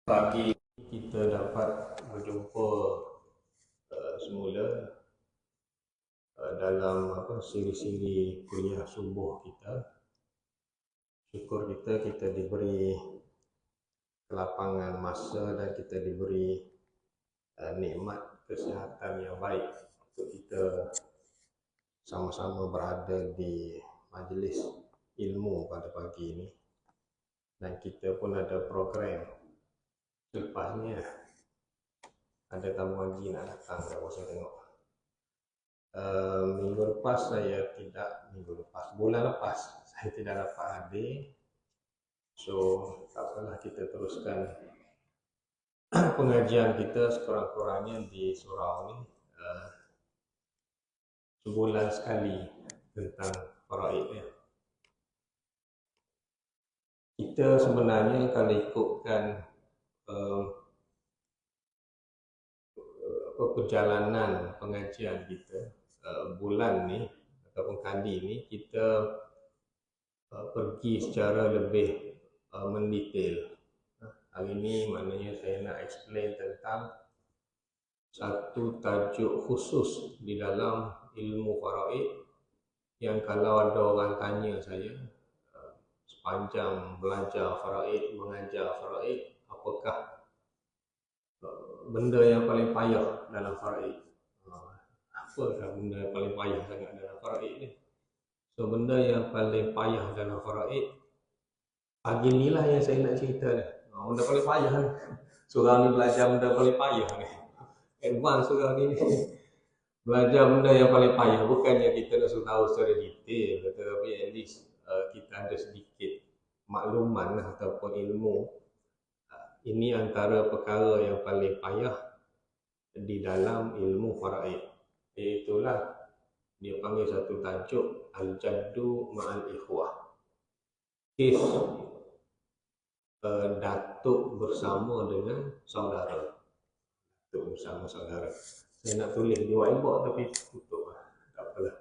Pagi kita dapat berjumpa semula dalam siri-siri kuliah subuh kita. Syukur kita diberi kelapangan masa dan kita diberi nikmat kesihatan yang baik untuk kita sama-sama berada di majlis ilmu pada pagi ini. Dan kita pun ada program lepasnya, ada tamu lagi nak datang, kalau saya tengok. Bulan lepas saya tidak dapat hadir. So tak apalah, kita teruskan pengajian kita sekurang-kurangnya di surau ni sebulan sekali tentang faraid ya. Kita sebenarnya kalau ikutkan perjalanan pengajian kita bulan ni ataupun kali ni, kita pergi secara lebih mendetail. Hari ni maknanya saya nak explain tentang satu tajuk khusus di dalam ilmu faraid, yang kalau ada orang tanya saya sepanjang belajar faraid, mengajar faraid, apakah benda yang paling payah dalam faraid? Apakah benda yang paling payah sangat dalam faraid ni? So benda yang paling payah dalam faraid pagi ni lah yang saya nak cerita ni. Benda paling payah ni. Surau ni belajar benda paling payah ni. Advance surau ni. Belajar benda yang paling payah. Bukannya kita nak suruh tahu secara detail, tetapi at least kita ada sedikit makluman ataupun ilmu. Ini antara perkara yang paling payah di dalam ilmu faraid. Iaitulah dia panggil satu tajuk Al-Jaddu Ma'al Ikhwah. Kes datuk bersama dengan saudara. Datuk bersama saudara. Saya nak tulis di whiteboard tapi tutup lah. Tak apalah.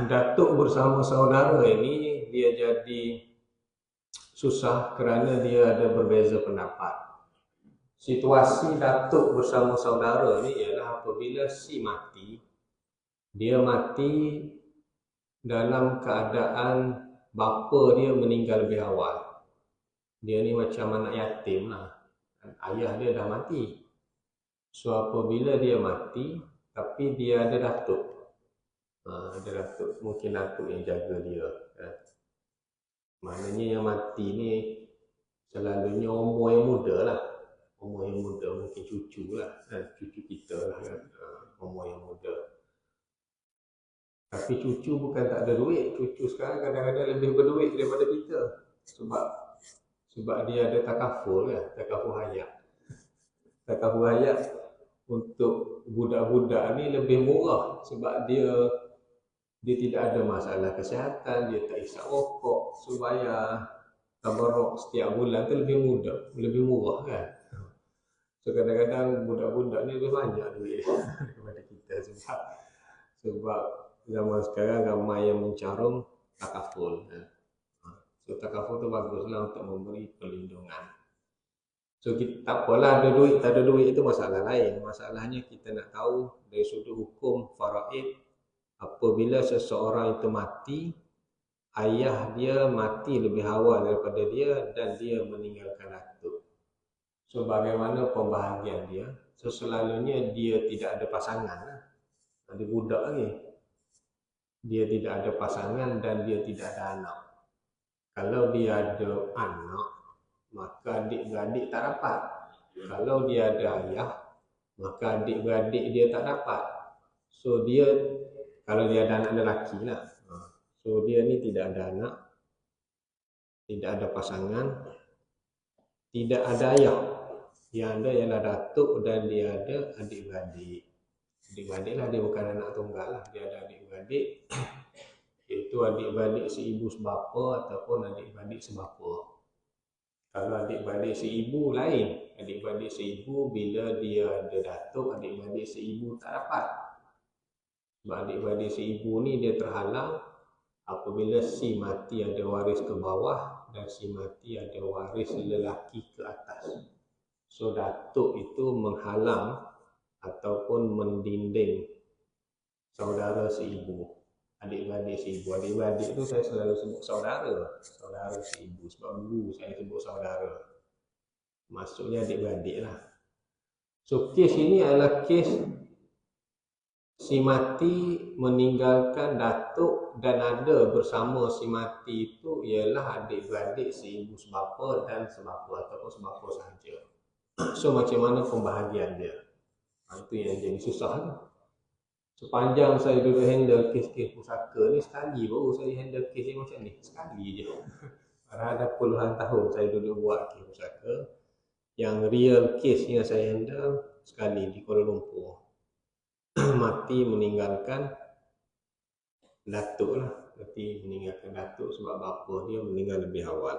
Datuk bersama saudara ini dia jadi susah kerana dia ada berbeza pendapat. Situasi datuk bersama saudara ni ialah apabila si mati, dia mati dalam keadaan bapa dia meninggal lebih awal. Dia ni macam anak yatim lah. Ayah dia dah mati. So apabila dia mati, tapi dia ada datuk. Ada datuk, mungkin datuk yang jaga dia. Maknanya yang mati ni selalunya umur yang muda lah. Umur yang muda, mungkin cucu lah. Cucu kita lah kan. Umur yang muda. Tapi cucu bukan tak ada duit. Cucu sekarang kadang-kadang lebih berduit daripada kita. Sebab dia ada takaful kan. Takaful hayat. Takaful hayat untuk budak-budak ni lebih murah. Sebab dia tidak ada masalah kesihatan. Dia tak isap rokok. So bayar tabarruk setiap bulan tu lebih murah kan. So kadang-kadang budak-budak ni lebih banyak duit daripada kita. Sebab zaman sekarang ramai yang mencarung takaful. So takaful tu baguslah untuk memberi perlindungan. So kita tak apalah ada duit, tak ada duit itu masalah lain. Masalahnya kita nak tahu dari sudut hukum faraid, apabila seseorang itu mati, ayah dia mati lebih awal daripada dia dan dia meninggalkan datuk. So bagaimana pembahagian dia? So selalunya dia tidak ada pasangan. Ada budak lagi. Dia tidak ada pasangan dan dia tidak ada anak. Kalau dia ada anak, maka adik-beradik tak dapat. Kalau dia ada ayah, maka adik-beradik dia tak dapat. So dia, kalau dia ada anak lelaki lah. So dia ni tidak ada anak, tidak ada pasangan, tidak ada ayah. Yang ada ialah datuk dan dia ada adik-beradik. Adik-beradik lah, dia bukan anak tunggal lah. Dia ada adik-beradik. Iaitu adik-beradik seibu sebapa ataupun adik-beradik sebapa. Kalau adik-beradik seibu lain. Adik-beradik seibu bila dia ada datuk, adik-beradik seibu tak dapat. Sebab adik-beradik seibu ni dia terhalang apabila si mati ada waris ke bawah dan si mati ada waris lelaki ke atas. So datuk itu menghalang ataupun mendinding saudara seibu, adik-beradik seibu. Adik-beradik itu saya selalu sebut saudara, saudara seibu. Sebab dulu saya sebut saudara, maksudnya adik-beradik lah. So kes ini adalah kes si mati meninggalkan datuk dan ada bersama si mati itu ialah adik-beradik seibu sebapa dan sebapa ataupun sebapa sahaja. So macam mana pembahagian dia? Itu yang jadi susah ni. Sepanjang saya duduk handle kes-kes pusaka ni, sekali baru saya handle kes yang macam ni. Sekali je. Padahal ada puluhan tahun saya duduk buat kes pusaka. Yang real kes yang saya handle sekali di Kuala Lumpur. Mati meninggalkan datuk lah. Mati meninggalkan datuk sebab bapa dia meninggal lebih awal.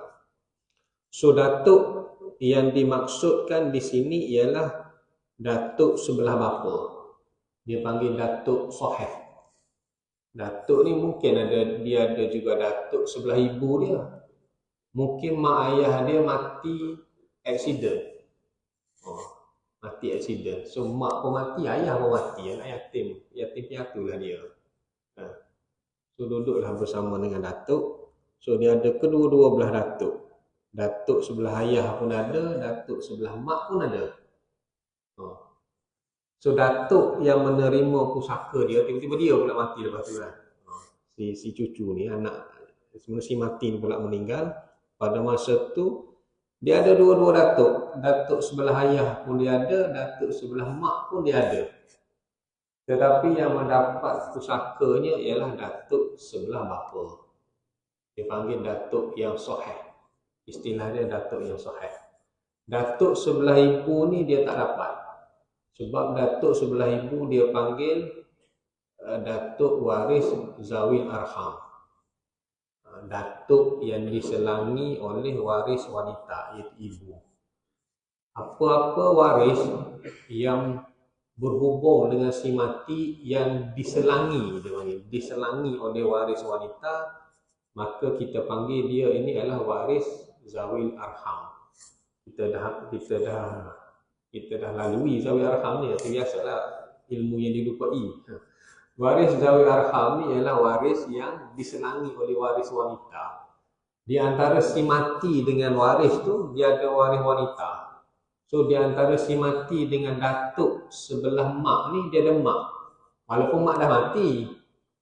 So datuk yang dimaksudkan di sini ialah datuk sebelah bapa. Dia panggil datuk soheh. Datuk ni mungkin dia ada juga datuk sebelah ibu dia. Mungkin mak ayah dia mati aksiden. Mati aksiden. So mak pun mati, ayah pun mati, anak yatim. Yatim piatu lah dia. So duduklah bersama dengan datuk. So dia ada kedua-dua belah datuk. Datuk sebelah ayah pun ada, datuk sebelah mak pun ada. So datuk yang menerima pusaka dia, tiba-tiba dia pula mati lepas tu lah. Si cucu ni, anak si mati pula meninggal. Pada masa tu dia ada dua-dua datuk. Datuk sebelah ayah pun dia ada, datuk sebelah mak pun dia ada. Tetapi yang mendapat pusakanya ialah datuk sebelah bapa. Dia panggil datuk yang soheh. Istilah dia datuk yang soheh. Datuk sebelah ibu ni dia tak dapat. Sebab datuk sebelah ibu dia panggil datuk waris zawil arham. Datuk yang diselangi oleh waris wanita, iaitu ibu. Apa-apa waris yang berhubung dengan si mati yang diselangi, dia panggil, diselangi oleh waris wanita, maka kita panggil dia ini adalah waris zawil arham. Kita dah lalui zawil arham ni, itu biasalah ilmu yang dilupai. Waris zawil arham ni ialah waris yang disenangi oleh waris wanita. Di antara si mati dengan waris tu, dia ada waris wanita. So di antara si mati dengan datuk sebelah mak ni, dia ada mak. Walaupun mak dah mati,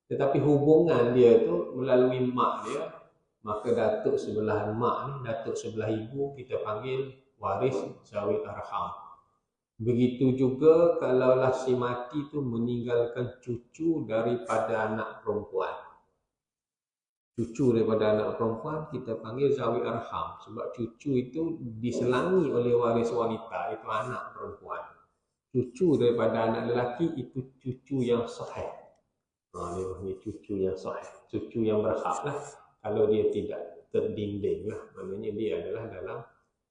tetapi hubungan dia tu melalui mak dia. Maka datuk sebelah mak ni, datuk sebelah ibu, kita panggil waris zawil arham. Begitu juga kalaulah si mati tu meninggalkan cucu daripada anak perempuan. Cucu daripada anak perempuan kita panggil zawil arham. Sebab cucu itu diselangi oleh waris wanita, itu anak perempuan. Cucu daripada anak lelaki itu cucu yang sahih. Dia panggil cucu yang sahih. Cucu yang berhak lah. Kalau dia tidak terdinding lah. Maknanya dia adalah dalam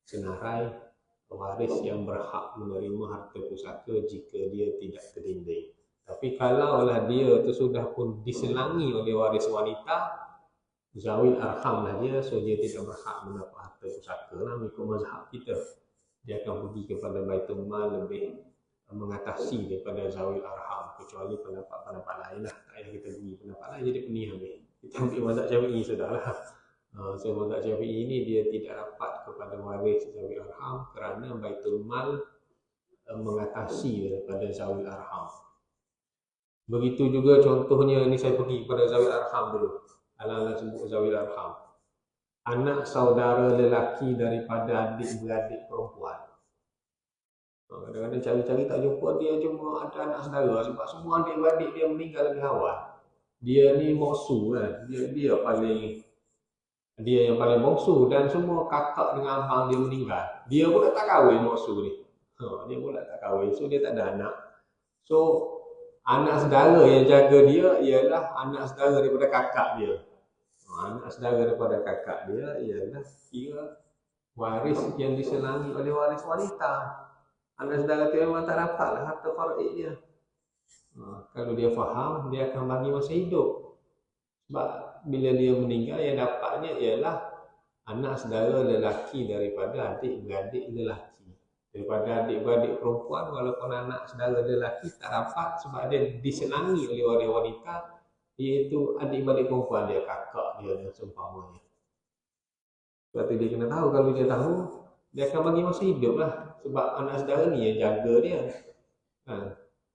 senarai waris yang berhak menerima harta pusaka jika dia tidak terdinding. Tapi kalaulah dia tu sudah pun diselangi oleh waris wanita, zawil arham lah dia, so dia tidak berhak mendapat harta pusaka lah mengikut mazhab kita. Dia akan pergi kepada Baitul Mal lebih mengatasi daripada zawil arham, kecuali pendapat-pendapat lain lah. Tak payah kita pergi pendapat lain, jadi pening habis. Kita ambil mazhab Syafi'i sudah lah. So mazhab Syafi'i ini dia tidak dapat kepada waris zawil arham kerana Baitul Mal mengatasi daripada zawil arham. Begitu juga contohnya, ni saya pergi kepada zawil arham dulu. Alang-alang sebut zawil arham. Anak saudara lelaki daripada adik-beradik perempuan. Kadang-kadang cari-cari tak jumpa, dia cuma ada anak saudara sebab semua adik-beradik dia meninggal lebih awal. Dia ni bongsu kan, dia yang paling bongsu dan semua kakak dengan abang dia meninggal. Dia pula tak kahwin bongsu ni. Dia pula tak kahwin, so dia tak ada anak. So anak saudara yang jaga dia ialah anak saudara daripada kakak dia. Anak saudara daripada kakak dia ialah kira waris yang disenangi oleh waris wanita. Anak saudara tu memang tak dapatlah harta faraid dia. Kalau dia faham, dia akan bagi masa hidup. Sebab bila dia meninggal, yang dapatnya ialah anak saudara lelaki daripada adik-beradik lelaki. Daripada adik-beradik perempuan, walaupun anak saudara lelaki tak dapat sebab dia disenangi oleh waris wanita, iaitu adik-beradik perempuan dia, kakak dia dan seumpamanya. Sebab tu dia kena tahu, kalau dia tahu, dia akan bagi masa hidup lah. Sebab anak saudara ni yang jaga dia. Ha.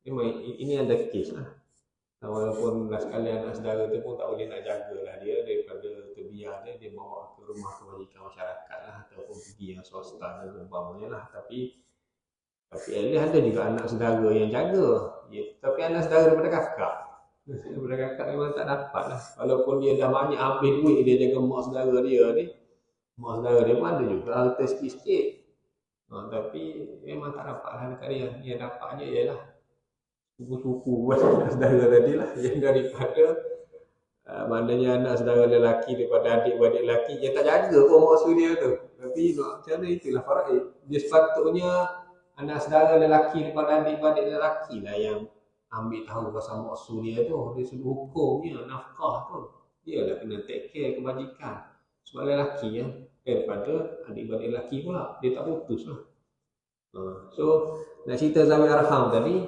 Memang ini ada kes lah. Walaupun lah sekali anak saudara tu pun tak boleh nak jagalah dia daripada terbiar dia bawa ke rumah kebajikan masyarakat lah ataupun pergi yang swasta dan seumpamanya lah. Tapi at least ada juga anak saudara yang jaga. Ya, tapi anak saudara daripada kakak. Daripada kakak memang tak dapat lah. Walaupun dia dah banyak habis duit dia jaga mak saudara dia ni. Mak saudara dia pun ada juga harta sikit-sikit. Tapi memang tak dapat lah dekat dia. Yang dapatnya ialah suku-suku saudara tadi lah. Yang daripada maknanya anak saudara lelaki daripada adik-beradik lelaki yang tak jaga pun maksud dia tu. Tapi macam mana itulah faraid. Dia sepatutnya anak saudara lelaki daripada adik-beradik lelaki lah yang ambil tahu pasal maksud dia tu. Dia suruh hukumnya, nafkah tu. Dia lah kena take care kebajikan. Sebab lelaki ya, daripada adik-beradik lelaki pula. Dia tak putus lah. So, nak cerita Zawi Arham tadi,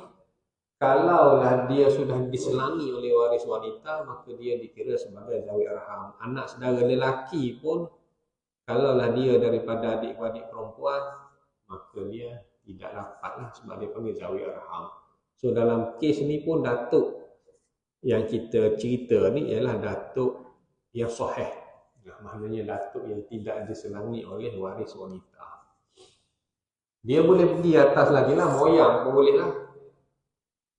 kalaulah dia sudah diselangi oleh waris wanita, maka dia dikira sebagai Zawi Arham. Anak saudara lelaki pun, kalaulah dia daripada adik-beradik perempuan, maka dia tidak dapatlah sebab dia panggil Zawi Arham. So dalam kes ni pun datuk yang kita cerita ni ialah datuk yang sahih. Maknanya datuk yang tidak diselangi oleh waris wanita. Dia boleh pergi atas lagi lah, moyang pun boleh lah.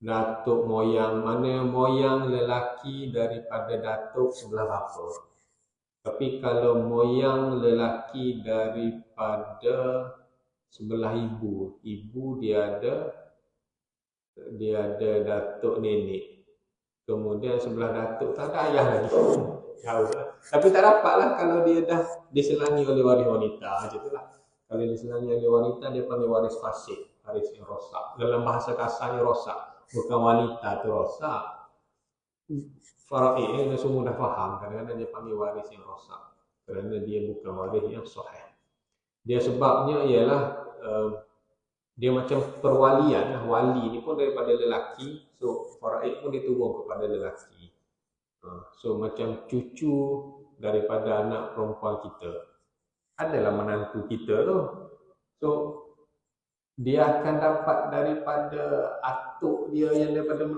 Datuk moyang, mana moyang lelaki daripada datuk sebelah bapa. Tapi kalau moyang lelaki daripada sebelah ibu, dia ada datuk nenek. Kemudian sebelah datuk tak ada ayah lagi. Jauh lah. Tapi tak dapat lah kalau dia dah diselangi oleh waris wanita. Macam tu lah. Kalau diselangi oleh wanita, dia panggil waris fasik. Waris yang rosak. Dalam bahasa kasarnya rosak. Bukan wanita tu rosak. Faraid ni semua dah faham. Kadang-kadang dia panggil waris yang rosak. Kerana dia bukan waris yang sahih. Dia sebabnya ialah dia macam perwalian lah. Wali ni pun daripada lelaki. So faraid pun diturun kepada lelaki. So macam cucu daripada anak perempuan kita adalah menantu kita tu. So dia akan dapat daripada atuk dia yang daripada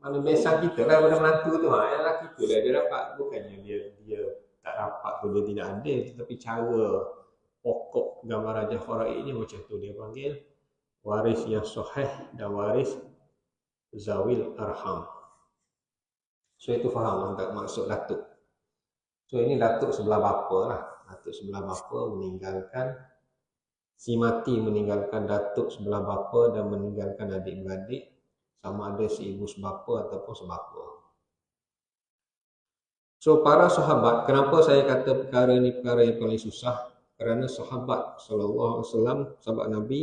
mana besan kita lah, daripada menantu tu. Ialah kita lah dia dapat. Bukannya dia tak dapat tu dia tidak adil. Tetapi cara pokok gambar rajah faraid ni macam tu, dia panggil waris yang sahih dan waris zawil arham. So itu faham tak maksud datuk. So ini datuk sebelah bapa lah. Datuk sebelah bapa meninggalkan, si mati meninggalkan datuk sebelah bapa dan meninggalkan adik-beradik, sama ada si ibu sebapa ataupun sebapa. So para sahabat, kenapa saya kata perkara ni perkara yang paling susah? Kerana sahabat sallallahu alaihi wasallam, sahabat Nabi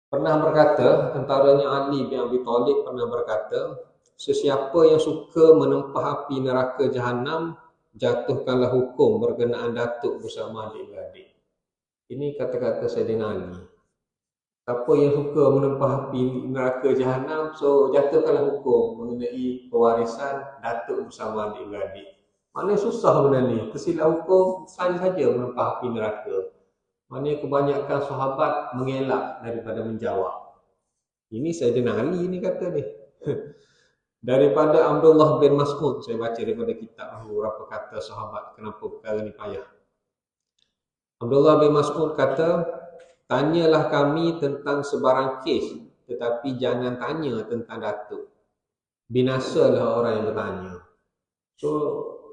pernah berkata, antaranya Ali bin Abi Thalib pernah berkata, sesiapa yang suka menempah api neraka Jahannam, jatuhkanlah hukum berkenaan datuk bersama adik-beradik. Ini kata-kata Sayyidina Ali. Siapa yang suka menempah api neraka Jahannam, so jatuhkanlah hukum mengenai pewarisan datuk bersama adik-beradik. Maknanya susah benda ni. Tersilap hukum saja menempah api neraka. Maknanya kebanyakan sahabat mengelak daripada menjawab. Ini Sayyidina Ali ni kata ni. Daripada Abdullah bin Mas'ud, saya baca daripada kitab beberapa kata sahabat kenapa perkara ni payah. Abdullah bin Mas'ud kata, tanyalah kami tentang sebarang kes, tetapi jangan tanya tentang datuk. Binasalah orang yang bertanya. So,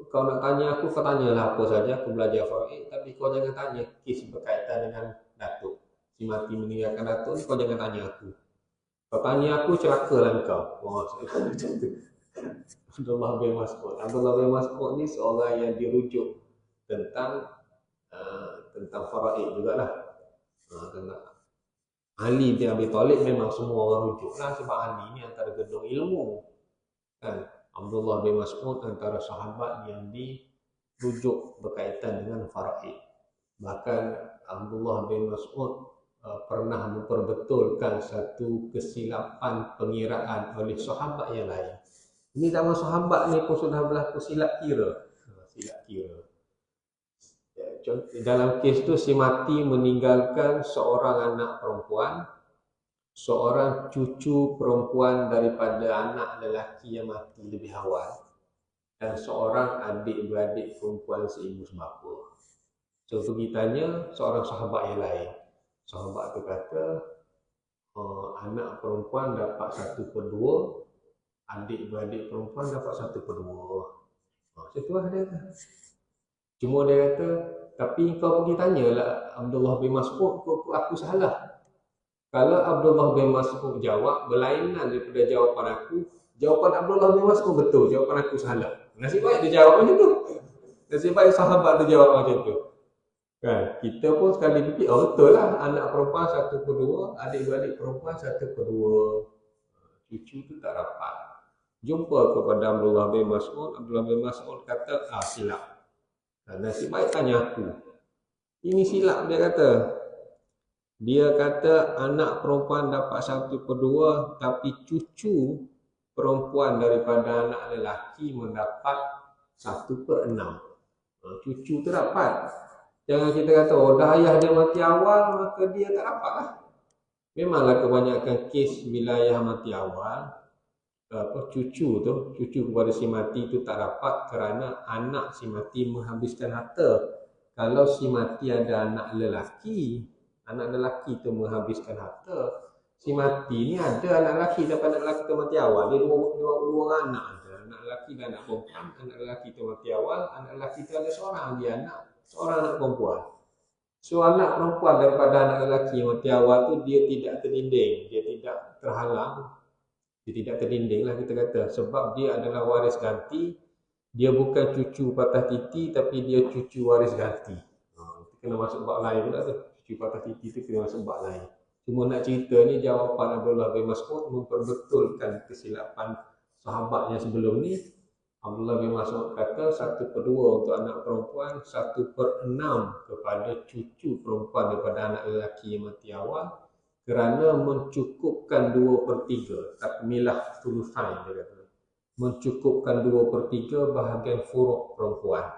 kau nak tanya aku, kau tanyalah apa saja, aku belajar faraid, tapi kau jangan tanya kes berkaitan dengan datuk. Si mati meninggalkan datuk ni, kau jangan tanya aku. Kau tanya aku, celakalah kau. Macam tu. Abdullah bin Mas'ud. Abdullah bin Mas'ud ni seorang yang dirujuk tentang faraid jugalah. Ali bin Abi Thalib memang semua orang rujuk lah sebab Ali ni antara gedung ilmu. Kan? Abdullah bin Mas'ud antara sahabat yang dirujuk berkaitan dengan faraid. Bahkan Abdullah bin Mas'ud pernah memperbetulkan satu kesilapan pengiraan oleh sahabat yang lain. Ini zaman sahabat ni pun sudah berlaku silap kira. Silap kira. Dalam kes tu si mati meninggalkan seorang anak perempuan, seorang cucu perempuan daripada anak lelaki yang mati lebih awal, dan seorang adik-beradik perempuan seibu sebapa. So pergi tanya seorang sahabat yang lain. Sahabat tu kata anak perempuan dapat 1/2, adik-beradik perempuan dapat 1/2. Macam tu lah dia kata. Cuma dia kata, tapi kau pergi tanyalah Abdullah bin Mas'ud, aku salah. Kalau Abdullah bin Mas'ud jawab berlainan daripada jawapan aku, jawapan Abdullah bin Mas'ud betul, jawapan aku salah. Nasib baik dia jawab macam tu. Nasib baik sahabat dia jawab macam tu. Kan? Kita pun sekali fikir, betul lah, anak perempuan 1/2, adik-beradik perempuan 1/2. Cucu tu tak dapat. Jumpa kepada Abdullah bin Mas'ud, Abdullah bin Mas'ud kata, silap. Nasib baik tanya aku. Ini silap, dia kata. Dia kata anak perempuan dapat 1/2, tapi cucu perempuan daripada anak lelaki mendapat 1/6. Cucu tu dapat. Jangan kita kata, dah ayah dia mati awal, maka dia tak dapat lah. Memanglah kebanyakan kes bila ayah mati awal, cucu kepada si mati tu tak dapat kerana anak si mati menghabiskan harta. Kalau si mati ada anak lelaki tu menghabiskan harta. Si mati ni ada anak lelaki, tapi anak lelaki tu mati awal. Dia dua anak ada. Anak lelaki dan anak perempuan. Anak lelaki tu mati awal, anak lelaki tu ada seorang anak perempuan. So anak perempuan daripada anak lelaki yang mati awal tu dia tidak tertinding, dia tidak terhalang. Dia tidak tertinding lah kita kata, sebab dia adalah waris ganti. Dia bukan cucu patah titi, tapi dia cucu waris ganti. Itu kena masuk bab lain pula tu. Cucu patah titi tu kena masuk bab lain. Cuma nak cerita ni, jawapan Abdullah bin Mas'ud memperbetulkan kesilapan sahabat yang sebelum ni. Abdullah bin Mas'ud kata 1/2 untuk anak perempuan, 1/6 kepada cucu perempuan daripada anak lelaki yang mati awal, kerana mencukupkan 2/3, takmilah thulutsain dia kata. Mencukupkan 2/3 bahagian furuk perempuan.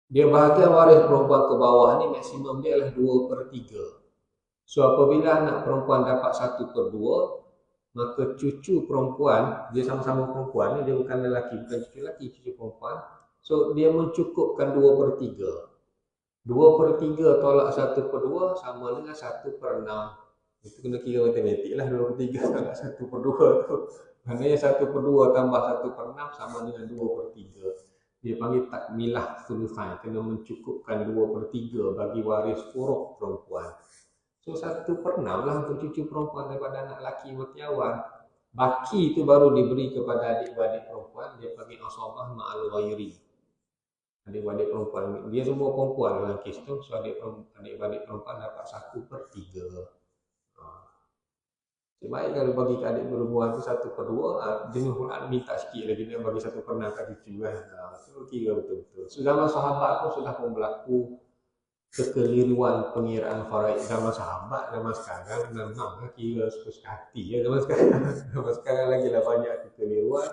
Dia bahagian waris perempuan ke bawah ni maksimum dia adalah 2/3. So apabila anak perempuan dapat 1/2, maka cucu perempuan, dia sama-sama perempuan ni, dia bukan lelaki, bukan cucu lelaki, cucu perempuan. So dia mencukupkan 2/3. 2/3 tolak 1/2 sama dengan 1/6. Itu kena kira matematik lah, 2/3 tolak 1/2 tu. Maknanya 1/2 tambah 1/6 sama dengan 2/3. Dia panggil takmilah thulutsain, kena mencukupkan 2/3 bagi waris furuk perempuan. So 1/6 lah untuk cucu perempuan daripada anak lelaki mati awal. Baki itu baru diberi kepada adik-beradik perempuan, dia panggil asabah ma'al ghairi. Adik-beradik perempuan, dia semua perempuan dalam kes tu, so adik-beradik perempuan dapat 1/3. Sebaik kalau bagi ke adik perempuan tu 1/2, jenis Quran minta sikit lagi, dia bagi 1/6 kat cucu kan. So kira betul-betul. So zaman sahabat pun sudah pun berlaku kekeliruan pengiraan faraid. Zaman sahabat, zaman sekarang memang kira suka hati ya zaman sekarang. Zaman sekarang lagi lah banyak kekeliruan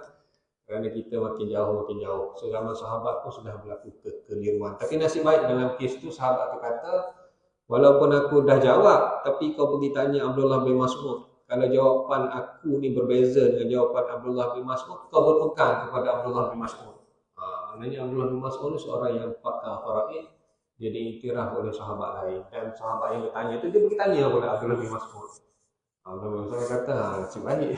kerana kita makin jauh. So zaman sahabat pun sudah berlaku kekeliruan. Tapi nasib baik dalam kes tu sahabat tu kata, walaupun aku dah jawab, tapi kau pergi tanya Abdullah bin Mas'ud. Kalau jawapan aku ni berbeza dengan jawapan Abdullah bin Mas'ud, kau berpegang kepada Abdullah bin Mas'ud. Maknanya Abdullah bin Mas'ud ni seorang yang pakar faraid. Dia diiktiraf oleh sahabat lain, dan sahabat yang bertanya tu dia pergi tanya kepada Abdullah bin Mas'ud. Abdullah bin Mas'ud kata, nasib baik.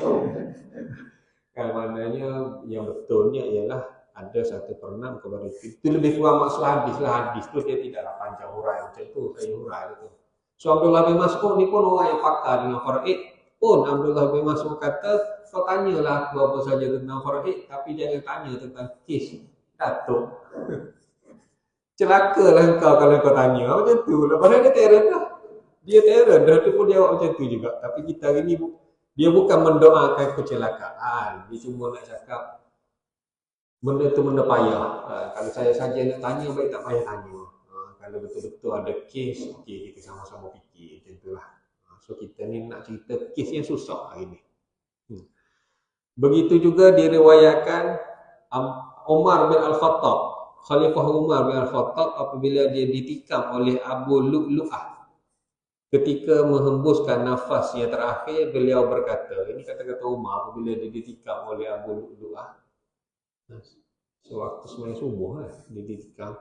Kan maknanya yang betulnya ialah ada 1/6 kepada itu lebih kurang maksud hadis lah. Hadis tu dia tidaklah panjang hurai macam tu, saya hurai tu. So Abdullah bin Mas'ud ni pun orang yang pakar dengan faraid. Pun Abdullah bin Mas'ud kata, kau tanyalah aku apa saja tentang faraid, tapi jangan tanya tentang kes datuk. Celakalah kau kalau kau tanya macam tu. Padahal dia terror dah. Dia terror dah, tu pun jawab macam tu juga. Tapi kita hari ni dia bukan mendoakan kecelakaan. Dia cuma nak cakap benda tu benda payah. Kalau saya saja nak tanya, baik tak payah tanya. Kalau betul-betul ada kes, okey, kita sama-sama fikir macam itulah. So kita ni nak cerita kes yang susah hari ni. Begitu juga diriwayatkan Umar bin Al-Khattab, Khalifah Umar bin Al-Khattab apabila dia ditikam oleh Abu Lu'lu'ah ketika menghembuskan nafas yang terakhir, beliau berkata, ini kata-kata Umar apabila dia ditikam oleh Abu Lu'lu'ah sewaktu sembahyang subuh dia ditikam.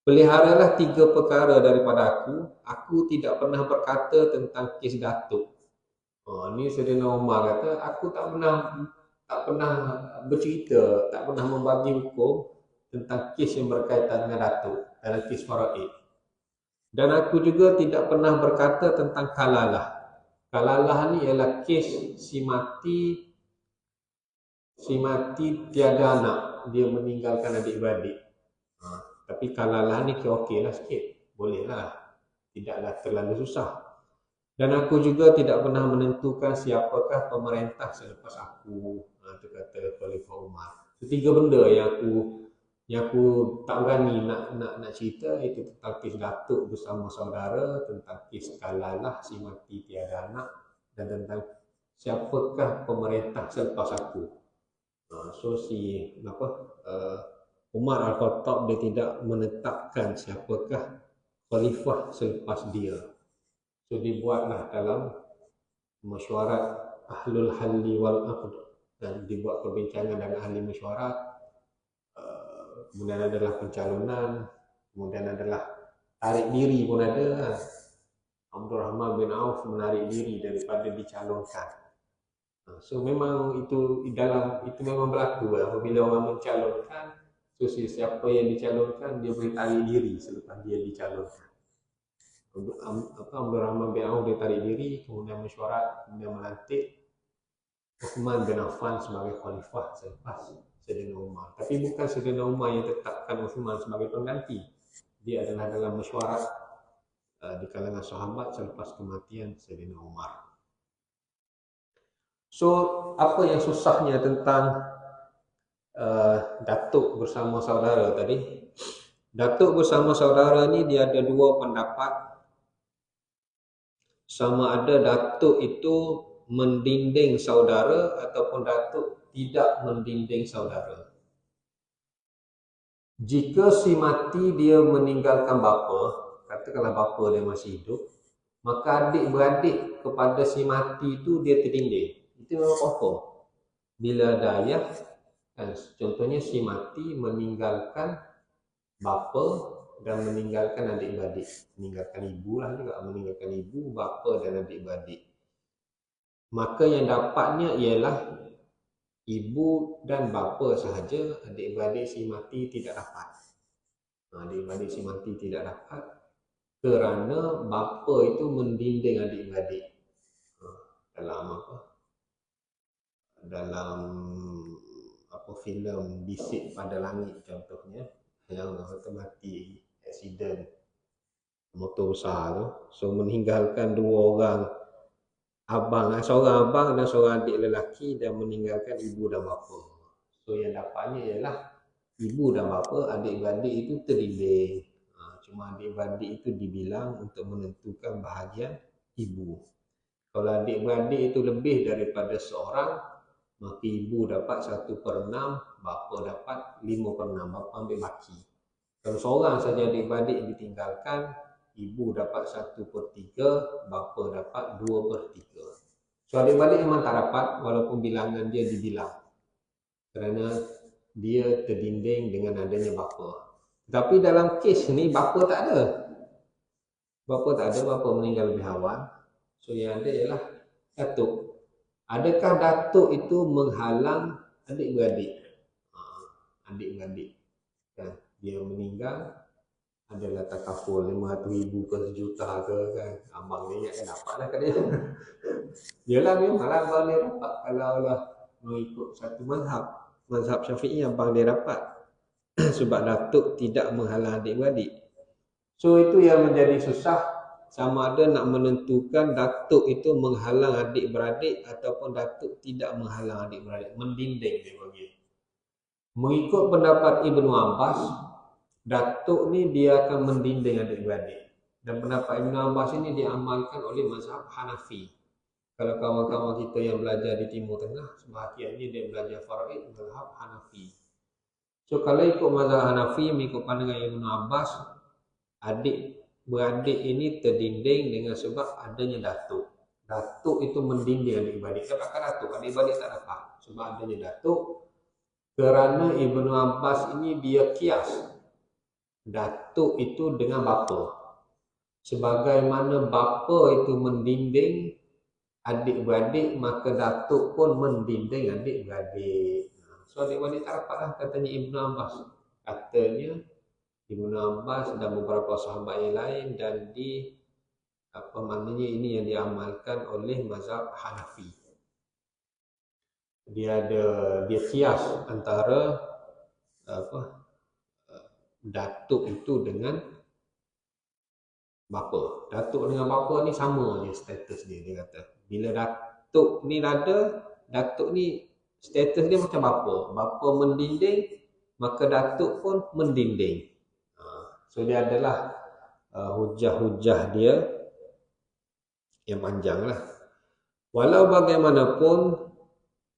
Peliharalah 3 perkara daripada aku tidak pernah berkata tentang kes Datuk. Ni Saidina Umar kata, aku tak pernah bercerita, tak pernah membagi hukum tentang kes yang berkaitan dengan Datuk dalam kes faraid. Dan aku juga tidak pernah berkata tentang kalalah. Kalalah ni ialah kes si mati tiada anak, dia meninggalkan adik-beradik. Tapi kalalah ni okey lah sikit, boleh lah, tidaklah terlalu susah. Dan aku juga tidak pernah menentukan siapakah pemerintah selepas aku. Itu kata Khalifah Umar. So, 3 benda yang aku tak berani nak cerita, itu tentang kes Datuk bersama saudara, tentang kes kalalah si mati tiada anak, dan tentang siapakah pemerintah selepas aku. So Umar Al-Khattab dia tidak menetapkan siapakah khalifah selepas dia. So dibuatlah dalam mesyuarat Ahlul Halli wal Aqd, dan dibuat perbincangan dengan ahli mesyuarat. Kemudian adalah pencalonan, kemudian adalah tarik diri pun ada. Abdul Rahman bin Auf menarik diri daripada dicalonkan. So memang itu memang berlaku apabila orang mencalonkan. So siapa yang dicalonkan dia boleh tarik diri selepas dia dicalonkan. Abdul Rahman bin Auf dia tarik diri, kemudian mesyuarat, kemudian melantik Uthman bin Affan sebagai khalifah selepas Saidina Umar. Tapi bukan Saidina Umar yang tetapkan Uthman sebagai pengganti. Dia adalah dalam mesyuarat di kalangan sahabat selepas kematian Saidina Umar. So apa yang susahnya tentang Datuk bersama saudara tadi? Datuk bersama saudara ni dia ada 2 pendapat. Sama ada Datuk itu mendinding saudara ataupun Datuk tidak mendinding saudara. Jika si mati dia meninggalkan bapa, katakanlah bapa dia masih hidup, maka adik-beradik kepada si mati itu dia terdinding. Itu memang confirm. Bila ada ayah, contohnya si mati meninggalkan bapa dan meninggalkan adik-beradik, meninggalkan ibu lah juga, meninggalkan ibu, bapa dan adik-beradik, maka yang dapatnya ialah ibu dan bapa sahaja. Adik-beradik si mati tidak dapat. Adik-beradik si mati tidak dapat kerana bapa itu mendinding adik-beradik. Dalam filem Bisik Pada Langit contohnya, yang mati aksiden motor besar tu, so meninggalkan 2 orang abang, seorang abang dan seorang adik lelaki, dan meninggalkan ibu dan bapa. So yang dapatnya ialah ibu dan bapa, adik-beradik itu terdinding. Cuma adik-beradik itu dibilang untuk menentukan bahagian ibu. Kalau adik-beradik itu lebih daripada seorang, maka ibu dapat 1/6, bapa dapat 5/6, bapa ambil baki. Kalau seorang saja adik-beradik ditinggalkan, ibu dapat 1/3, bapa dapat 2/3. So adik-beradik memang tak dapat walaupun bilangan dia dibilang, kerana dia terdinding dengan adanya bapa. Tapi dalam kes ni bapa tak ada. Bapa meninggal lebih awal. So yang ada ialah Datuk. Adakah Datuk itu menghalang adik-beradik? Adik-beradik kan, dia meninggal, adalah takaful 500,000 ke 1 juta ke kan, abang dia ingatkan dapat lah kat dia. Yalah memanglah abang dia dapat. Kalau lah mengikut satu mazhab Syafi'i, abang dia dapat. Sebab Datuk tidak menghalang adik-beradik. So itu yang menjadi susah, sama ada nak menentukan Datuk itu menghalang adik-beradik ataupun Datuk tidak menghalang adik-beradik, mendinding dia bagi. Mengikut pendapat Ibnu Abbas, datuk ni dia akan mendinding adik-beradik. Dan pendapat Ibn Abbas ini diamalkan oleh mazhab Hanafi. Kalau kawan-kawan kita yang belajar di Timur Tengah, sebahagiannya dia belajar faraid mazhab Hanafi. So kalau ikut mazhab Hanafi, mengikut pandangan Ibn Abbas, adik-beradik ini terdinding dengan sebab adanya datuk. Datuk itu mendinding adik-beradik. Dapatkan datuk, adik-beradik tak dapat. Sebab adanya datuk. Kerana Ibn Abbas ini dia kias datuk itu dengan bapa. Sebagaimana bapa itu mendinding adik-beradik, maka datuk pun mendinding adik-beradik. So adik-beradik tak dapat lah, katanya Ibn Abbas. Katanya Ibn Abbas dan beberapa sahabat yang lain, dan maknanya ini yang diamalkan oleh mazhab Hanafi. Dia kias antara datuk itu dengan bapa. Datuk dengan bapa ni sama je status dia kata. Bila datuk ni ada, datuk ni status dia macam bapa. Bapa mendinding, maka datuk pun mendinding. So dia adalah hujah-hujah dia yang panjang lah. Walau bagaimanapun,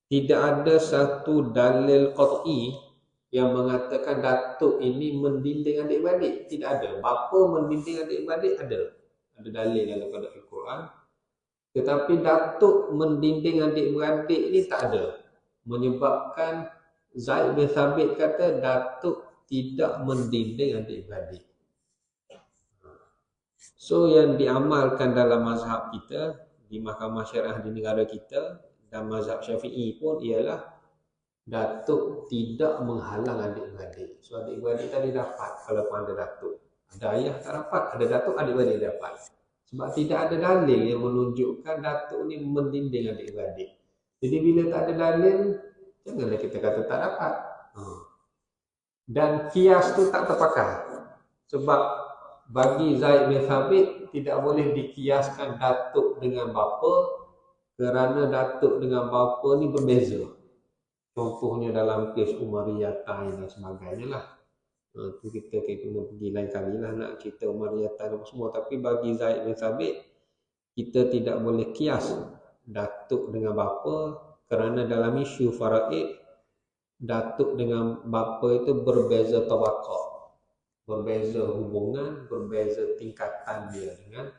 tidak ada satu dalil qat'i yang mengatakan datuk ini mendinding adik-beradik. Tidak ada. Bapa mendinding adik-beradik ada. Ada dalil daripada Al-Quran. Tetapi datuk mendinding adik-beradik ni tak ada. Menyebabkan Zaid bin Thabit kata datuk tidak mendinding adik-beradik. So yang diamalkan dalam mazhab kita, di mahkamah syariah di negara kita, dan mazhab Syafi'i pun ialah datuk tidak menghalang adik-beradik. So adik-beradik tadi dapat kalau ada datuk. Ada ayah tak dapat, ada datuk adik-beradik dapat. Sebab tidak ada dalil yang menunjukkan datuk ni mendinding adik-beradik. Jadi bila tak ada dalil, janganlah kita kata tak dapat. Dan kias tu tak terpakai. Sebab bagi Zaid bin Thabit tidak boleh dikiaskan datuk dengan bapa, kerana datuk dengan bapa ni berbeza. Contohnya dalam kes Umariyatan dan sebagainya lah. Itu kita kena pergi lain kali lah nak cerita Umariyatan dan semua. Tapi bagi Zaid bin Thabit, kita tidak boleh kias datuk dengan bapa, kerana dalam isu faraid, datuk dengan bapa itu berbeza tabaqah. Berbeza hubungan, berbeza tingkatan dia dengan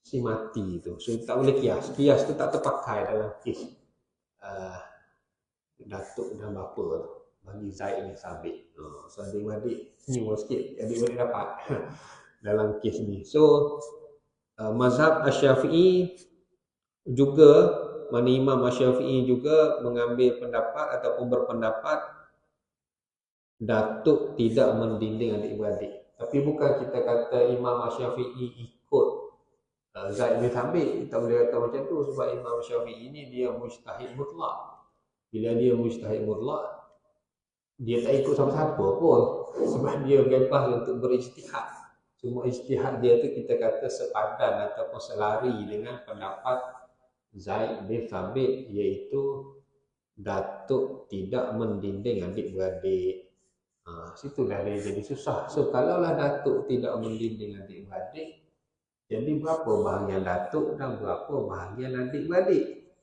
si mati itu. So tak boleh kias. Kias tu tak terpakai dalam kes datuk dan bapa bagi Zaid bin Thabit. So adik-beradik senyum sikit, adik-beradik dapat dalam kes ni. So mazhab Asy-Syafi'i juga, mana Imam Asy-Syafi'i juga mengambil pendapat ataupun berpendapat datuk tidak mendinding adik-beradik. Tapi bukan kita kata Imam Asy-Syafi'i ikut Zaid bin Thabit. Kita boleh kata macam tu sebab Imam Syafi'i ini dia mujtahid mutlak. Bila dia mujtahid mutlak, dia tak ikut siapa-siapa pun sebab dia bebas untuk berijtihad. Semua ijtihad dia tu kita kata sepadan ataupun selari dengan pendapat Zaid bin Thabit, iaitu datuk tidak mendinding adik-beradik. Situlah dia jadi susah. So kalaulah datuk tidak mendinding adik-beradik, jadi berapa bahagian datuk dan berapa bahagian adik-beradik?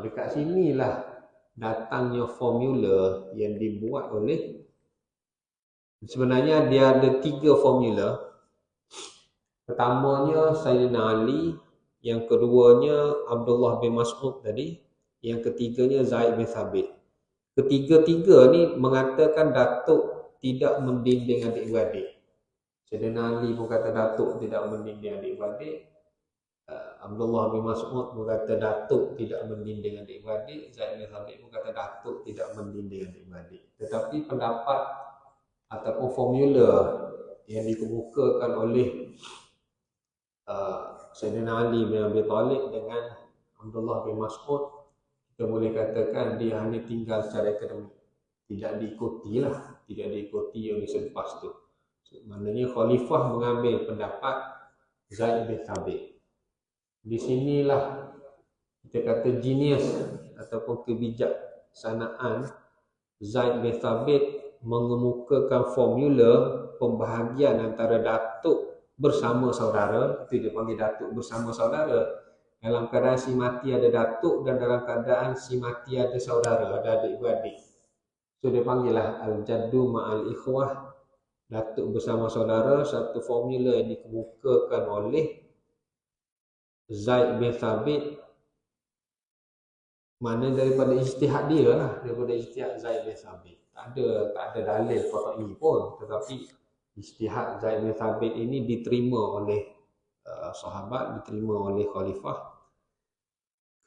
Dekat sinilah datangnya formula yang dibuat oleh, sebenarnya dia ada 3 formula. Pertamanya Sayyidina Ali, yang keduanya Abdullah bin Mas'ud tadi, yang ketiganya Zaid bin Thabit. Ketiga-tiga ni mengatakan datuk tidak mendinding adik-beradik. Sayyidina Ali pun kata datuk tidak mendinding adik-beradik. Abdullah bin Mas'ud pun kata datuk tidak mendinding adik-beradik. Zaid bin Thabit pun kata datuk tidak mendinding adik-beradik. Tetapi pendapat ataupun formula yang dikemukakan oleh Sayyidina Ali bin Abi Talib dengan Abdullah bin Mas'ud, kita boleh katakan dia hanya tinggal secara akademik, tidak diikuti oleh selepas tu. So, maknanya khalifah mengambil pendapat Zaid bin Thabit. Di sinilah kita kata genius ataupun kebijaksanaan Zaid bin Thabit mengemukakan formula pembahagian antara datuk bersama saudara, itu dia panggil datuk bersama saudara. Dalam keadaan si mati ada datuk dan dalam keadaan si mati ada saudara, ada adik-beradik. So dia panggil lah al-jaddu ma'al ikhwah, datuk bersama saudara, satu formula yang dikemukakan oleh Zaid bin Thabit, mana daripada ijtihad dia lah, daripada ijtihad Zaid bin Thabit. Tak ada dalil qat'i pun, tetapi ijtihad Zaid bin Thabit ini diterima oleh sahabat, diterima oleh khalifah,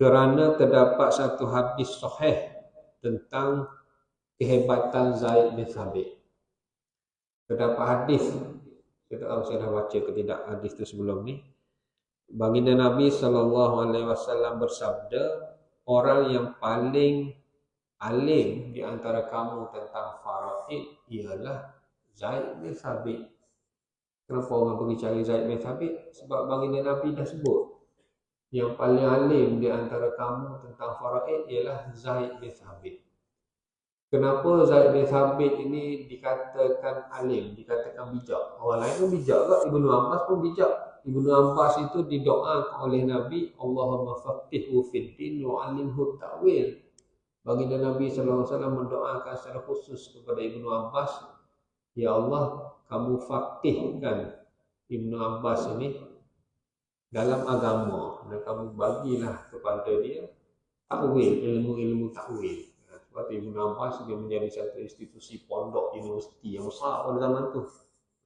kerana terdapat satu hadis sahih tentang kehebatan Zaid bin Thabit. Terdapat hadis, saya tak tahu saya dah baca ke tidak hadis itu sebelum ni. Baginda Nabi SAW bersabda, orang yang paling alim di antara kamu tentang faraid ialah Zaid bin Thabit. Kenapa orang pergi cari Zaid bin Thabit? Sebab baginda Nabi dah sebut yang paling alim di antara kamu tentang faraid ialah Zaid bin Thabit. Kenapa Zaid bin Thabit ini dikatakan alim, dikatakan bijak? Orang lain pun bijak tak? Ibnu Abbas pun bijak. Ibnu Abbas itu didoakan oleh Nabi, Allahumma faqihhu fid din wa 'allimhu ta'wil. Baginda Nabi SAW mendoakan secara khusus kepada Ibnu Abbas, ya Allah, kamu faqihkan Ibnu Abbas ini dalam agama dan kamu bagilah kepada dia ta'wil, ilmu-ilmu ta'wil. Sebab Ibnu Abbas dia menjadi satu institusi pondok universiti yang besar pada zaman tu.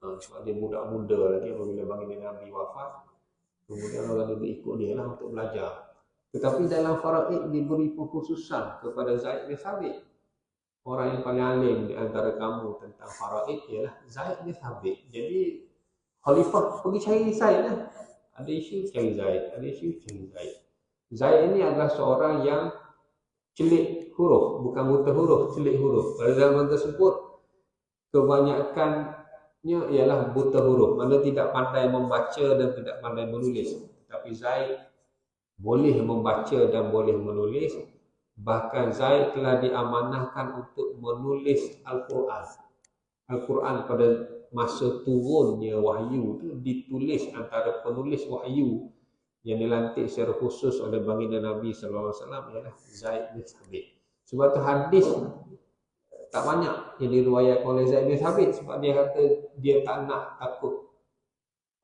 Sebab dia muda-muda lagi apabila baginda Nabi wafat, kemudian orang itu ikut dia lah untuk belajar. Tetapi dalam faraid diberi pengkhususan kepada Zaid bin Thabit. Orang yang paling alim di antara kamu tentang faraid ialah Zaid bin Thabit. Jadi khalifah pergi cari Zaid lah. Ada isu cari Zaid, ada isu cari Zaid. Zaid ini adalah seorang yang celik huruf, bukan buta huruf, celik huruf. Pada zaman tersebut kebanyakannya ialah buta huruf, mana tidak pandai membaca dan tidak pandai menulis. Tapi Zaid boleh membaca dan boleh menulis. Bahkan Zaid telah diamanahkan untuk menulis Al-Quran. Al-Quran pada masa turunnya wahyu itu ditulis antara penulis wahyu yang dilantik secara khusus oleh baginda Nabi SAW ialah Zaid bin Thabit. Sebab tu hadis tak banyak yang diriwayatkan oleh Zaid bin Thabit, sebab dia kata dia tak nak takut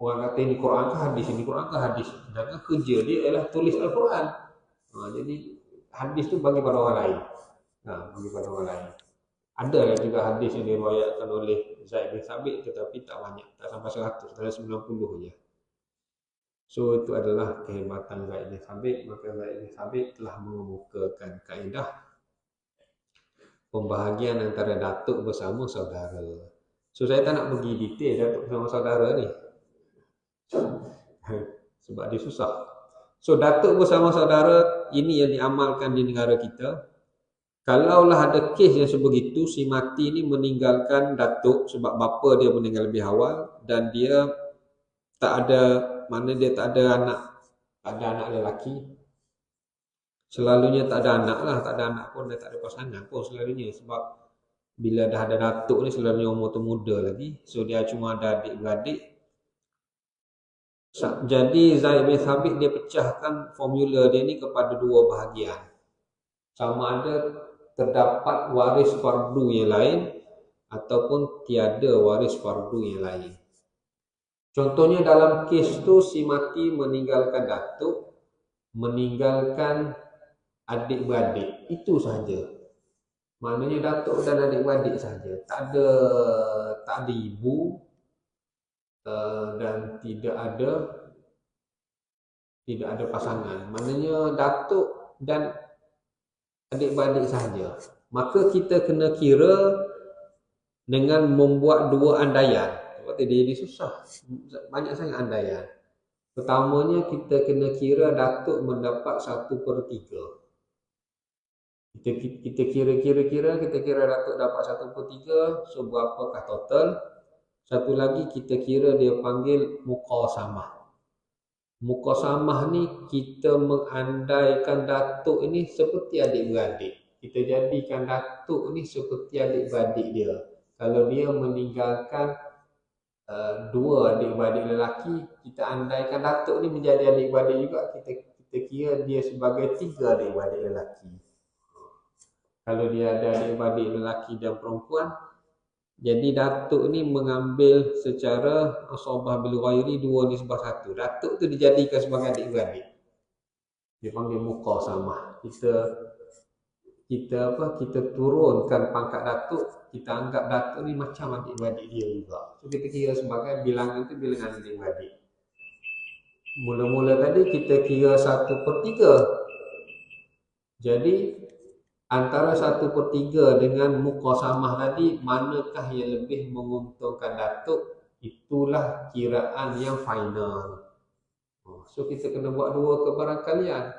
orang kata ini Quran ke hadis, ini Quran ke hadis. Sedangkan kerja dia ialah tulis Al-Quran. Jadi hadis tu bagi pada orang lain. Bagi pada orang lain. Ada juga hadis yang diriwayatkan oleh Zaid bin Thabit, tetapi tak banyak, tak sampai 100, ada 90 je. So itu adalah kehebatan Zaid bin Thabit. Maka Zaid bin Thabit telah mengemukakan kaedah pembahagian antara datuk bersama saudara. So saya tak nak pergi detail datuk bersama saudara ni sebab dia susah. So datuk bersama saudara ini yang diamalkan di negara kita. Kalaulah ada kes yang sebegitu, si mati ni meninggalkan datuk sebab bapa dia meninggal lebih awal dan dia tak ada, mana dia tak ada anak, tak ada anak lelaki. Selalunya tak ada anak lah, tak ada anak pun, dia tak ada pasangan pun selalunya. Sebab bila dah ada datuk ni selalunya umur tu muda lagi. So dia cuma ada adik-beradik. Jadi Zaid bin Thabit dia pecahkan formula dia ni kepada dua bahagian. Sama ada terdapat waris fardu yang lain ataupun tiada waris fardu yang lain. Contohnya dalam kes tu si mati meninggalkan datuk, meninggalkan adik-beradik, itu sahaja. Maknanya datuk dan adik-beradik sahaja. Tak ada ibu dan tidak ada pasangan. Maknanya datuk dan adik-beradik sahaja. Maka kita kena kira dengan membuat dua andaian. Sebab dia jadi susah. Banyak sangat andaian. Pertamanya kita kena kira datuk mendapat 1/3. Kita kira datuk dapat 1/3. So berapakah total? Satu lagi kita kira dia panggil muqasamah. Muqasamah ni kita mengandaikan datuk ini seperti adik-beradik. Kita jadikan datuk ni seperti adik-beradik dia. kalau dia meninggalkan dua adik-beradik lelaki, kita andaikan datuk ni menjadi adik-beradik juga, kita kira dia sebagai tiga adik-beradik lelaki. Kalau dia ada adik-beradik lelaki dan perempuan, jadi datuk ni mengambil secara asabah bil ghairi 2:1. Datuk tu dijadikan sebagai adik-beradik. Dia panggil muqasamah. Kita turunkan pangkat datuk, kita anggap datuk ni macam adik-beradik dia juga. So kita kira sebagai bilangan tu bilangan adik-beradik. Mula-mula tadi kita kira 1/3. Jadi antara 1/3 dengan muqasamah tadi, manakah yang lebih menguntungkan datuk? Itulah kiraan yang final. So kita kena buat dua kebarangkalian.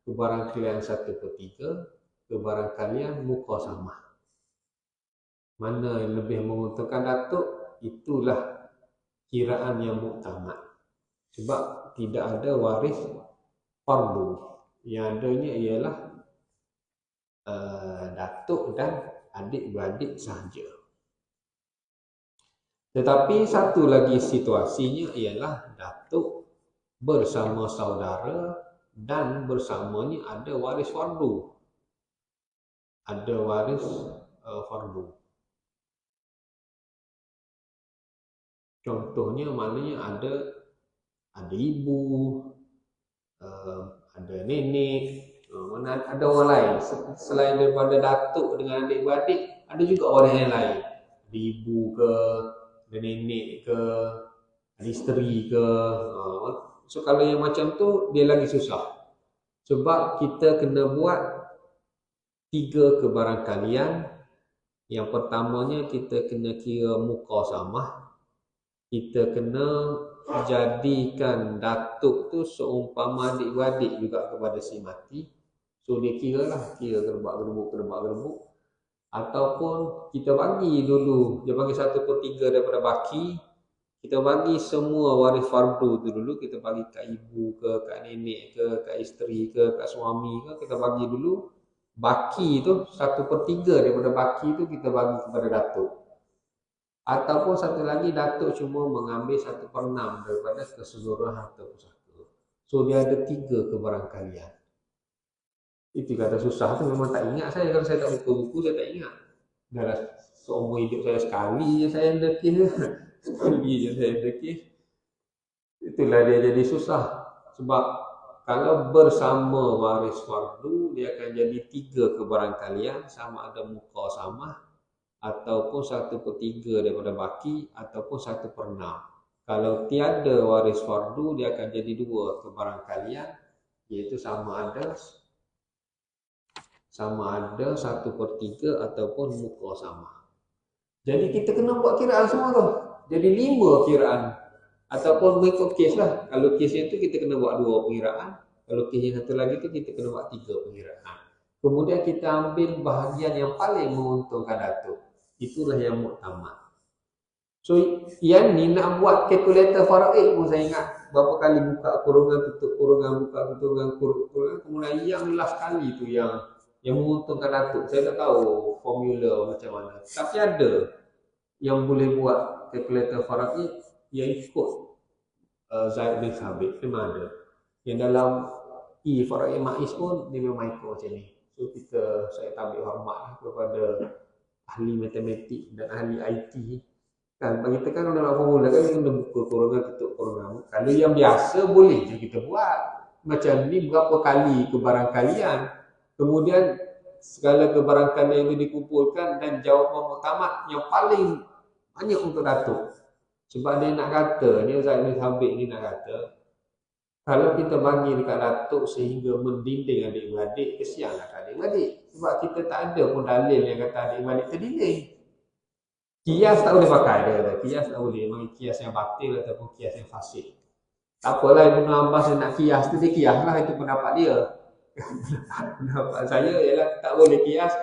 Kebarangkalian 1/3, kebarangkalian muqasamah. Mana yang lebih menguntungkan datuk? Itulah kiraan yang muktamad. Sebab tidak ada waris fardu. Yang adanya ialah datuk dan adik-beradik sahaja. Tetapi satu lagi situasinya ialah datuk bersama saudara dan bersamanya ada waris fardu. Ada waris fardu. Contohnya maknanya ada ibu, ada nenek, mana ada orang lain selain daripada datuk dengan adik-beradik, ada juga orang yang lain. Ada ibu ke, ada nenek ke, ada isteri ke. So kalau yang macam tu dia lagi susah. Sebab kita kena buat 3 kebarangkalian. Yang pertamanya kita kena kira muqasamah. Kita kena jadikan datuk tu seumpama adik-beradik juga kepada si mati. So dia kira gerbak-gerbuk. Ataupun kita bagi dulu, dia bagi 1/3 daripada baki. Kita bagi semua waris fardu tu dulu, kita bagi kat ibu ke, kat nenek ke, kat isteri ke, kat suami ke, kita bagi dulu. Baki tu 1/3 daripada baki tu kita bagi kepada datuk. Ataupun satu lagi, datuk cuma mengambil 1/6 daripada keseluruhan harta pusaka. So dia ada 3 kebarangkalian. Itu kata susah tu memang tak ingat saya. Kalau saya tak buku-buku saya tak ingat. Dalam seumur hidup saya sekali je saya ada kes. Sekali je saya ada kes. Itulah dia jadi susah. Sebab kalau bersama waris fardu, dia akan jadi 3 kebarangkalian, sama ada muqasamah ataupun 1/3 daripada baki ataupun 1/6. Kalau tiada waris fardu, dia akan jadi 2 kebarangkalian, iaitu sama ada 1/3 ataupun muqasamah. Jadi kita kena buat kiraan semua tu. Jadi 5 kiraan. Ataupun mengikut kes lah. Kalau kes itu kita kena buat 2 pengiraan. Kalau kes yang satu lagi tu kita kena buat 3 pengiraan. Kemudian kita ambil bahagian yang paling menguntungkan datuk. Itulah yang muktamad. So yang ni nak buat kalkulator faraid pun saya ingat. Berapa kali buka kurungan, tutup kurungan, buka kurungan, kemudian yang last kali tu yang menguntungkan datuk. Saya tak tahu formula macam mana. Tapi ada yang boleh buat kalkulator faraid yang ikut Zaid bin Thabit. Memang ada. Yang dalam faraid ma'is pun dia memang ikut macam ni. So saya ambil hormat kepada ahli matematik dan ahli IT. Kan bagi kita kan dalam formula kan kita kena buka kurungan, tutup kurungan. Kalau yang biasa boleh je kita buat. Macam ni berapa kali kebarangkalian. Kemudian segala kebarangkalian itu dikumpulkan dan jawapan muktamad yang paling banyak untuk datuk. Sebab dia nak kata, ni Zaid bin Thabit ni nak kata, kalau kita bagi dekat datuk sehingga mendinding adik-beradik, kesianlah adik-beradik. Sebab kita tak ada pun dalil yang kata adik-beradik terdinding. Kias tak boleh pakai dia kata. Kias tak boleh. Memang kias yang batil ataupun kias yang fasik. Tak apalah Ibnu Abbas yang nak kias tu, dia kias lah. Itu pendapat dia. Pendapat saya ialah tak boleh kias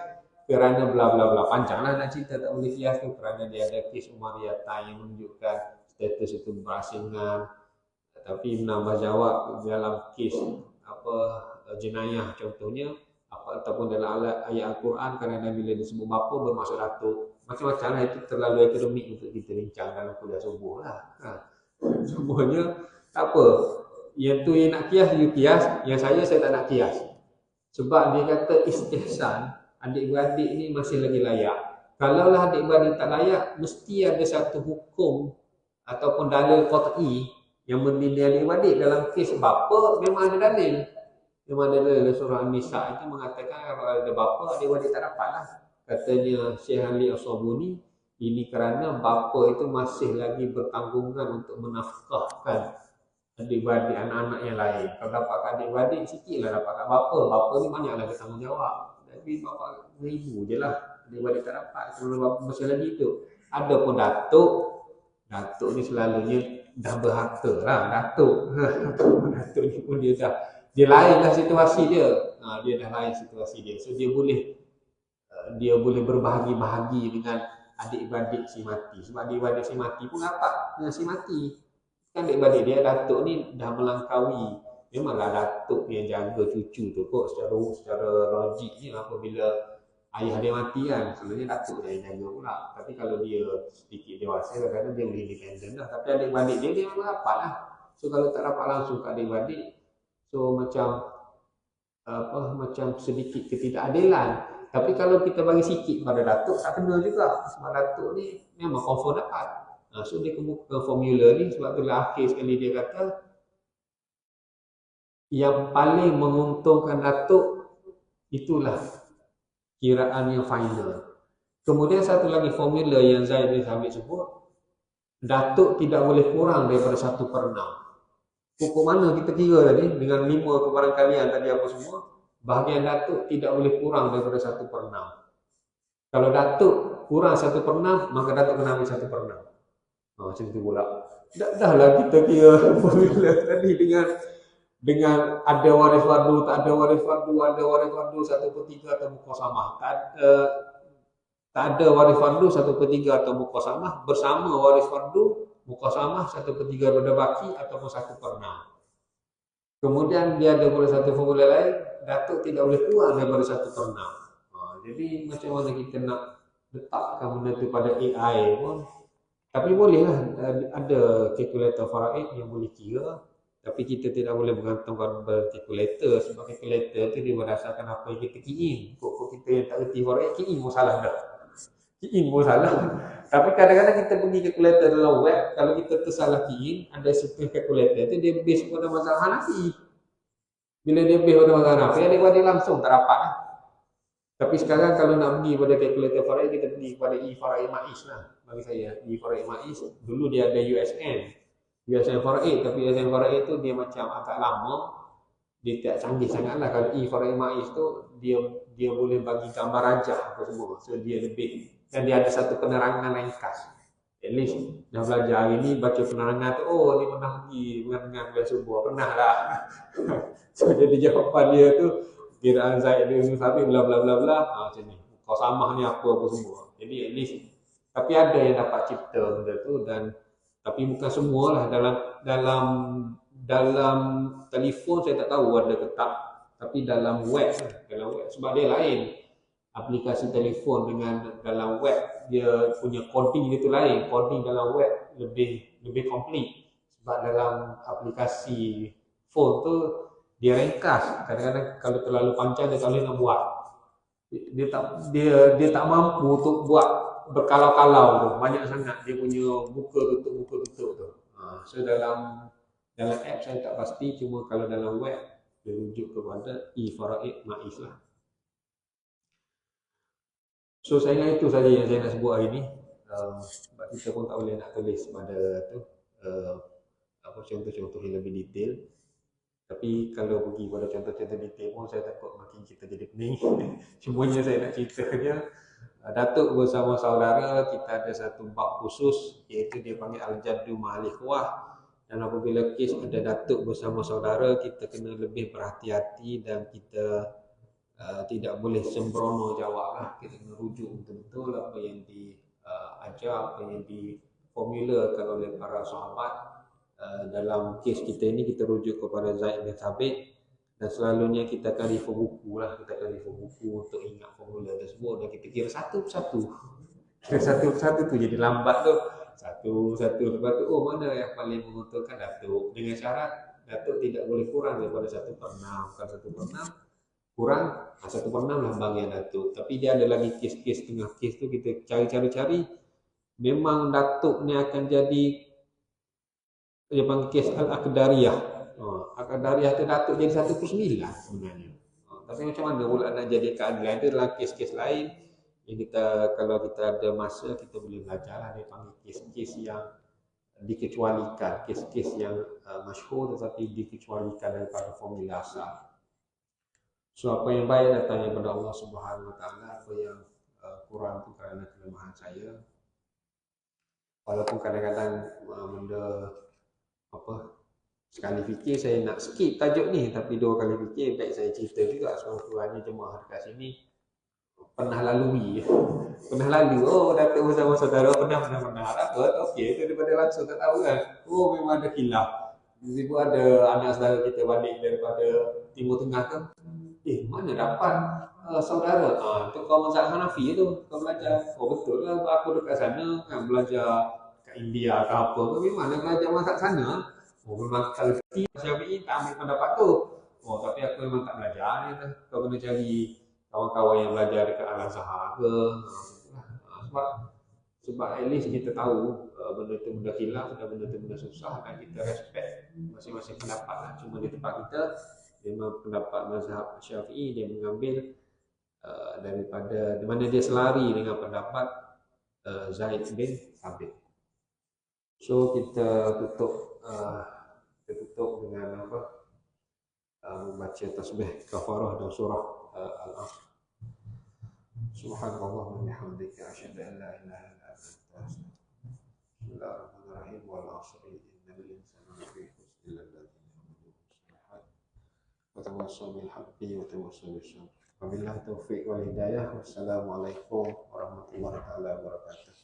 kerana bla bla bla. Panjanglah nak cerita tak boleh kias tu kerana dia ada kes Umariyatan yang menunjukkan status itu berasingan. Tapi Ibn Abbas jawab dalam kes jenayah contohnya, ataupun dalam ayat Al-Quran, kadang-kadang bila disebut bapa bermaksud datuk. Macam-macam lah, itu terlalu akademik untuk kita bincang dalam kuliah subuh lah. Semuanya tak apa. Yang tu yang nak kias, you kias. Yang saya tak nak kias. Sebab dia kata istihsan, adik-beradik ni masih lagi layak. Kalaulah adik-beradik tak layak, mesti ada satu hukum ataupun dalil qat'i yang menilai adik-beradik. Dalam kes bapa memang ada dalil. Memang ada dalil. Surah An-Nisa itu mengatakan kalau ada bapa, adik-beradik tak dapat lah. Katanya Syekh Ali As-Sabuni, ini kerana bapa itu masih lagi bertanggungan untuk menafkahkan adik-beradik anak-anak yang lain. Kalau dapat kat adik-beradik, sikit lah dapat kat bapa. Bapa ni banyaklah bertanggungjawab. Tapi bapa ibu je lah. Adik-beradik tak dapat. Kalau bapa masih lagi tu. Ada pun datuk. Datuk ni selalunya dah berharta lah. Datuk. Datuk ni pun dia lain lah situasi dia. Dia dah lain situasi dia. So dia boleh berbahagi-bahagi dengan adik-beradik si mati. Sebab adik-beradik si mati pun dapat dengan si mati. Kan adik-beradik dia, datuk ni dah melangkaui. Memanglah datuk yang jaga cucu tu kok secara logik ni apabila ayah dia mati kan. Sebenarnya datuk dia yang jaga pula. Tapi kalau dia sedikit dewasa, kadang-kadang dia boleh independen lah. Tapi adik-beradik dia memang dapat lah. So kalau tak dapat langsung ke adik-beradik, so macam sedikit ketidakadilan. Tapi kalau kita bagi sikit pada datuk, tak kena juga. Sebab datuk ni memang confirm dapat. So dia kemukakan formula ni, sebab itulah akhir sekali dia kata yang paling menguntungkan datuk itulah kiraan yang final. Kemudian satu lagi formula yang Zaid bin Thabit sebut, datuk tidak boleh kurang daripada 1/6. Pokok mana kita kira tadi dengan 5 kebarangkalian tadi apa semua, bahagian datuk tidak boleh kurang daripada 1/6. Kalau datuk kurang 1/6, maka datuk kena ambil 1/6. Macam tu pula. Dahlah kita kira formula tadi dengan ada waris fardu, tak ada waris fardu, ada waris fardu 1/3 atau muqasamah. Tak ada waris fardu 1/3 atau muqasamah, bersama waris fardu muqasamah 1/3 daripada baki ataupun 1/6. Kemudian dia ada pula satu formula lain, datuk tidak boleh kurang daripada 1/6. Jadi macam mana kita nak letakkan benda tu pada AI pun. Tapi bolehlah, ada kalkulator faraid yang boleh kira. Tapi kita tidak boleh bergantungkan pada kalkulator. Sebab kalkulator tu dia berdasarkan apa yang kita key in. Kok kita yang tak reti faraid, key in pun salah dah. Key in pun salah. Tapi kadang-kadang kita pergi kalkulator dalam web, kalau kita tersalah key in, ada sebuah kalkulator tu dia base pada mazhab Hanafi. Bila dia base pada mazhab Hanafi, dia langsung tak dapat lah. Tapi sekarang kalau nak pergi pada kalkulator faraid, kita pergi kepada E-Faraid Maiz lah. Bagi saya, E-Faraid Maiz, dulu dia ada USN faraid, tapi USN faraid tu dia macam agak lama, dia tak canggih sangat lah. Kalau E-Faraid Maiz tu dia boleh bagi gambar rajah apa semua. So dia lebih, dan dia ada satu penerangan ringkas. At least dah belajar hari ni baca penerangan tu, oh ni pernah pergi dengan kuliah subuh, pernah lah. So jadi jawapan dia tu kiraan Zaid bin Thabit bla bla bla bla, macam ni. Qasamah ni apa semua. Jadi at least, tapi ada yang dapat cipta benda tu, dan tapi bukan semualah. Dalam telefon saya tak tahu ada ke tak, tapi dalam web sebab dia lain. Aplikasi telefon dengan dalam web, dia punya coding dia tu lain. Coding dalam web lebih komplit. Sebab dalam aplikasi phone tu dia ringkas. Kadang-kadang kalau terlalu panjang dia tak boleh nak buat. Dia tak mampu untuk buat berkalau-kalau tu. Banyak sangat dia punya buka tutup tu. So dalam app saya tak pasti, cuma kalau dalam web dia rujuk kepada E-Faraid Maiz lah. So saya ingat itu saja yang saya nak sebut hari ni. Sebab kita pun tak boleh nak tulis pada tu contoh-contoh yang lebih detail. Tapi kalau pergi pada contoh-contoh detail pun saya takut makin kita jadi pening. Semuanya saya nak ceritanya, datuk bersama saudara, kita ada satu bab khusus, iaitu dia panggil Al-Jaddu Ma'al Ikhwah. Dan apabila kes ada datuk bersama saudara, kita kena lebih berhati-hati dan kita tidak boleh sembrono jawab lah. Kita kena rujuk betul-betul apa yang diajar, apa yang diformulakan oleh para sahabat. Dalam kes kita ini kita rujuk kepada Zaid bin Thabit. Dan selalunya kita akan refer buku lah, kita akan refer buku untuk ingat formula tersebut dan kita kira satu persatu. Kira satu persatu tu jadi lambat tu. Satu lepas tu, oh mana yang paling menguntungkan datuk. Dengan syarat datuk tidak boleh kurang daripada 1/6. Bukan 1/6, kurang 1/6 lah bagian datuk. Tapi dia ada lagi kes-kes, tengah kes tu kita cari-cari. Memang datuk ni akan jadi, dia panggil kes al-Aqdariyah. Aqdariyah tu datuk jadi 1/9 sebenarnya. Tapi macam mana pula nak jadi keadilan, itu adalah kes-kes lain yang kita, kalau kita ada masa kita boleh belajar lah. Dia panggil kes-kes yang dikecualikan, kes-kes yang masyhur tetapi dikecualikan daripada formula asal. So apa yang baik datangnya daripada Allah Subhanahu Wa Taala, apa yang kurang tu kerana kelemahan saya. Walaupun kadang-kadang benda apa, sekali fikir saya nak skip tajuk ni, tapi dua kali fikir baik saya cerita juga sebab kurangnya jemaah dekat sini pernah lalui. Pernah lalu, oh datuk bersama saudara pernah apa, okey, itu daripada langsung tak tahu kan. Oh memang ada khilaf. Tiba-tiba ada anak saudara kita balik daripada Timur Tengah tu, mana dapat saudara? Tu kau mazhab Hanafi tu, kau belajar. Oh betul lah, aku dekat sana kan belajar kat India ke apa, memang nak belajar mazhab sana. Oh memang kalau Syafi'i tak ambil pendapat tu. Oh tapi aku memang tak belajar ni tu. Kau kena cari kawan-kawan yang belajar dekat Al-Azhar ke. Sebab at least kita tahu benda tu benda khilaf dan benda tu benda susah, dan kita respect masing-masing pendapat lah. Cuma di tempat kita memang pendapat mazhab Syafi'i dia mengambil daripada di mana dia selari dengan pendapat Zaid bin Thabit. So kita tutup dengan apa? Membaca tasbih kafarah dan surah Al-Asr. Subhanallah wa bihamdika asyhadu an la ilaha illa anta astaghfiruka. Bismillahirrahmanirrahim. Wal 'asri innal insana lafi khusr illa alladziina aamanu wa tawassaw bil haqqi wa tawassaw bis sabr. Wabillahi taufiq wal hidayah. Wassalamualaikum warahmatullahi wabarakatuh.